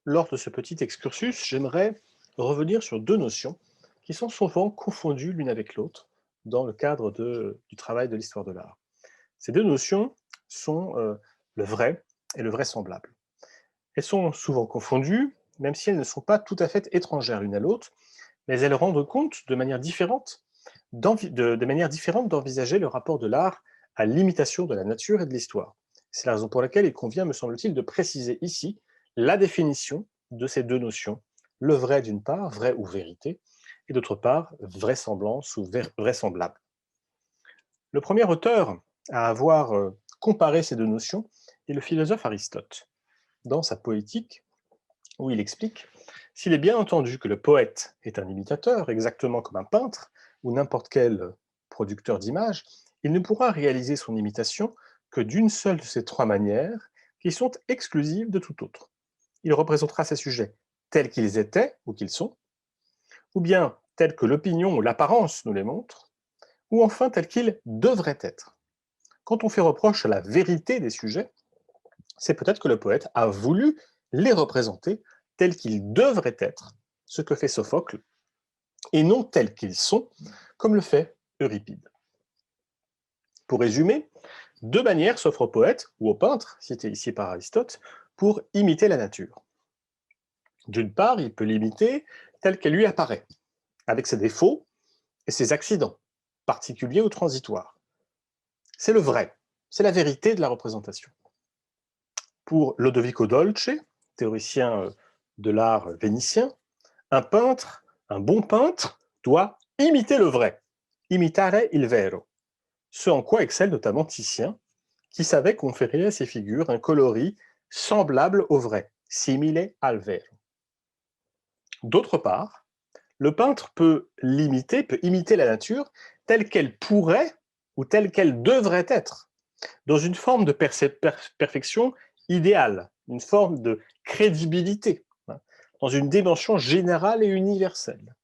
Lors de ce petit excursus, j'aimerais revenir sur deux notions qui sont souvent confondues l'une avec l'autre dans le cadre du travail de l'histoire de l'art. Ces deux notions sont le vrai et le vraisemblable. Elles sont souvent confondues, même si elles ne sont pas tout à fait étrangères l'une à l'autre, mais elles rendent compte de manière différente d'envisager le rapport de l'art à l'imitation de la nature et de l'histoire. C'est la raison pour laquelle il convient, me semble-t-il, de préciser ici la définition de ces deux notions, le vrai d'une part, vrai ou vérité, et d'autre part, vraisemblance ou vraisemblable. Le premier auteur à avoir comparé ces deux notions est le philosophe Aristote. Dans sa Poétique, où il explique: s'il est bien entendu que le poète est un imitateur, exactement comme un peintre ou n'importe quel producteur d'images, il ne pourra réaliser son imitation que d'une seule de ces trois manières qui sont exclusives de tout autre. Il représentera ses sujets tels qu'ils étaient ou qu'ils sont, ou bien tels que l'opinion ou l'apparence nous les montrent, ou enfin tels qu'ils devraient être. Quand on fait reproche à la vérité des sujets, c'est peut-être que le poète a voulu les représenter tels qu'ils devraient être, ce que fait Sophocle, et non tels qu'ils sont, comme le fait Euripide. Pour résumer, deux manières s'offrent au poète, ou au peintre, cité ici par Aristote, pour imiter la nature. D'une part, il peut l'imiter telle qu'elle lui apparaît, avec ses défauts et ses accidents, particuliers ou transitoires. C'est le vrai, c'est la vérité de la représentation. Pour Lodovico Dolce, théoricien de l'art vénitien, un bon peintre, doit imiter le vrai, imitare il vero, ce en quoi excelle notamment Titien, qui savait conférer à ses figures un coloris semblable au vrai, simile al vero. D'autre part, le peintre peut peut imiter la nature telle qu'elle pourrait ou telle qu'elle devrait être, dans une forme de perfection idéale, une forme de crédibilité, hein, dans une dimension générale et universelle.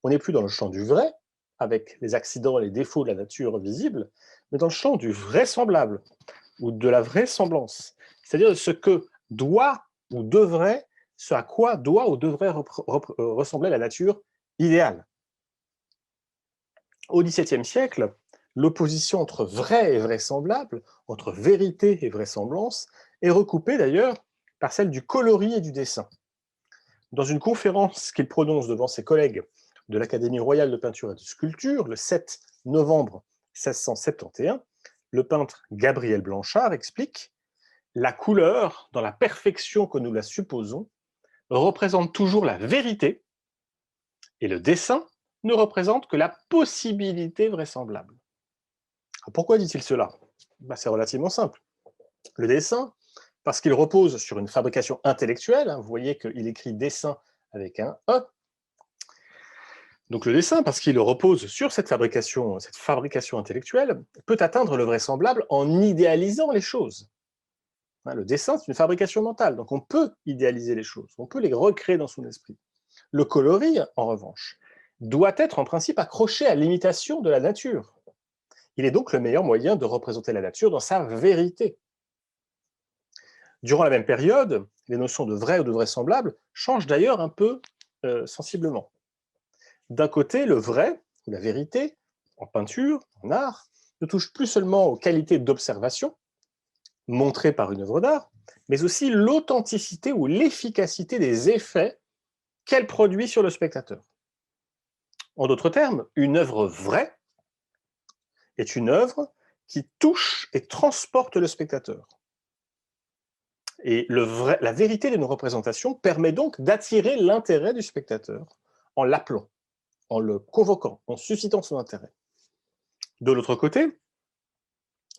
On n'est plus dans le champ du vrai, avec les accidents et les défauts de la nature visibles, mais dans le champ du vraisemblable, ou de la vraisemblance, c'est-à-dire de ce que doit ou devrait, ce à quoi doit ou devrait ressembler la nature idéale. Au XVIIe siècle, l'opposition entre vrai et vraisemblable, entre vérité et vraisemblance, est recoupée d'ailleurs par celle du coloris et du dessin. Dans une conférence qu'il prononce devant ses collègues de l'Académie royale de peinture et de sculpture le 7 novembre 1671, le peintre Gabriel Blanchard explique: la couleur, dans la perfection que nous la supposons, représente toujours la vérité, et le dessin ne représente que la possibilité vraisemblable. Pourquoi dit-il cela? C'est relativement simple. Le dessin, parce qu'il repose sur une fabrication intellectuelle, hein, vous voyez qu'il écrit dessin avec un E. Donc le dessin, parce qu'il repose sur cette fabrication intellectuelle, peut atteindre le vraisemblable en idéalisant les choses. Hein, le dessin, c'est une fabrication mentale, donc on peut idéaliser les choses, on peut les recréer dans son esprit. Le coloris, en revanche, doit être en principe accroché à l'imitation de la nature. Il est donc le meilleur moyen de représenter la nature dans sa vérité. Durant la même période, les notions de vrai ou de vraisemblable changent d'ailleurs un peu sensiblement. D'un côté, le vrai, ou la vérité, en peinture, en art, ne touche plus seulement aux qualités d'observation, montrées par une œuvre d'art, mais aussi l'authenticité ou l'efficacité des effets qu'elle produit sur le spectateur. En d'autres termes, une œuvre vraie est une œuvre qui touche et transporte le spectateur. Et la vérité de nos représentations permet donc d'attirer l'intérêt du spectateur en l'appelant, en le convoquant, en suscitant son intérêt. De l'autre côté,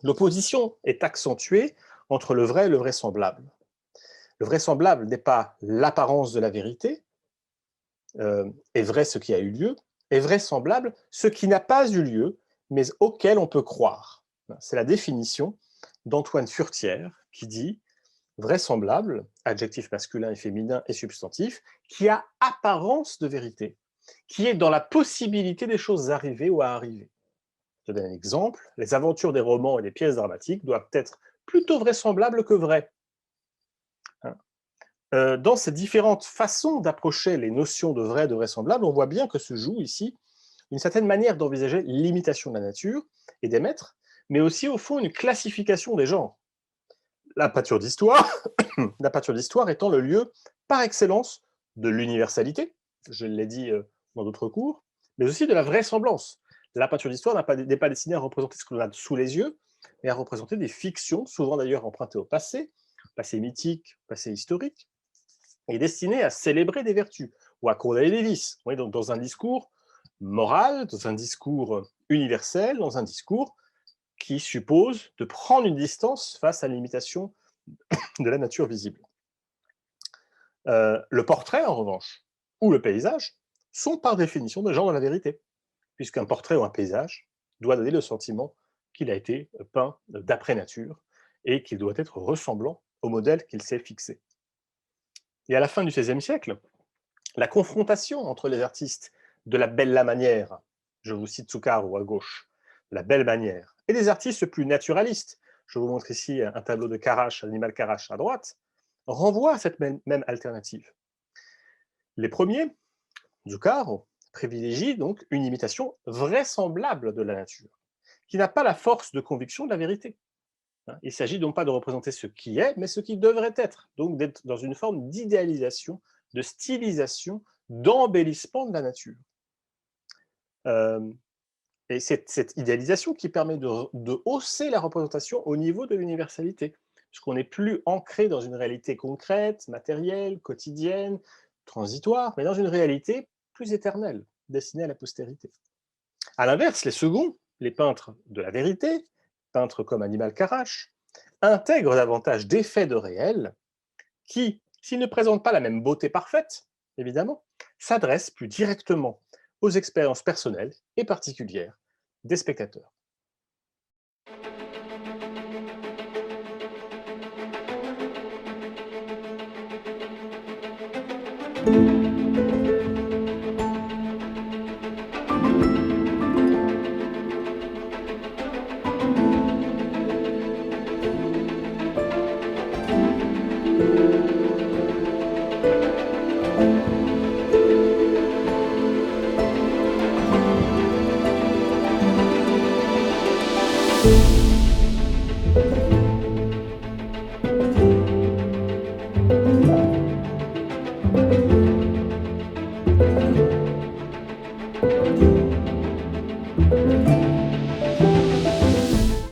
l'opposition est accentuée entre le vrai et le vraisemblable. Le vraisemblable n'est pas l'apparence de la vérité, est vrai ce qui a eu lieu, est vraisemblable ce qui n'a pas eu lieu, mais auquel on peut croire. C'est la définition d'Antoine Furtière qui dit: vraisemblable, adjectif masculin et féminin et substantif, qui a apparence de vérité, qui est dans la possibilité des choses arrivées ou à arriver. Je donne un exemple: les aventures des romans et des pièces dramatiques doivent être plutôt vraisemblables que vraies. Hein. Dans ces différentes façons d'approcher les notions de vrai et de vraisemblable, on voit bien que se joue ici une certaine manière d'envisager l'imitation de la nature et des maîtres, mais aussi au fond une classification des genres. La pâture d'histoire, la pâture d'histoire étant le lieu par excellence de l'universalité, je l'ai dit dans d'autres cours, mais aussi de la vraisemblance. La peinture d'histoire n'est pas destinée à représenter ce que l'on a sous les yeux, mais à représenter des fictions, souvent d'ailleurs empruntées au passé mythique, passé historique, et destinée à célébrer des vertus ou à condamner des vices. Oui, donc dans un discours moral, dans un discours universel, dans un discours qui suppose de prendre une distance face à l'imitation de la nature visible. Le portrait, en revanche, ou le paysage, sont par définition des genres de la vérité, puisqu'un portrait ou un paysage doit donner le sentiment qu'il a été peint d'après nature et qu'il doit être ressemblant au modèle qu'il s'est fixé. Et à la fin du XVIe siècle, la confrontation entre les artistes de la bella manière, je vous cite Zuccaro à gauche, la belle manière, et des artistes plus naturalistes, je vous montre ici un tableau de Carache, Animal Carache à droite, renvoie à cette même alternative. Les premiers, Zuccaro, privilégient donc une imitation vraisemblable de la nature, qui n'a pas la force de conviction de la vérité. Il s'agit donc pas de représenter ce qui est, mais ce qui devrait être, donc d'être dans une forme d'idéalisation, de stylisation, d'embellissement de la nature. Et c'est cette idéalisation qui permet de hausser la représentation au niveau de l'universalité, puisqu'on n'est plus ancré dans une réalité concrète, matérielle, quotidienne, transitoire, mais dans une réalité plus éternelle, destinée à la postérité. À l'inverse, les seconds, les peintres de la vérité, peintres comme Animal Carache, intègrent davantage d'effets de réel qui, s'ils ne présentent pas la même beauté parfaite, évidemment, s'adressent plus directement aux expériences personnelles et particulières des spectateurs.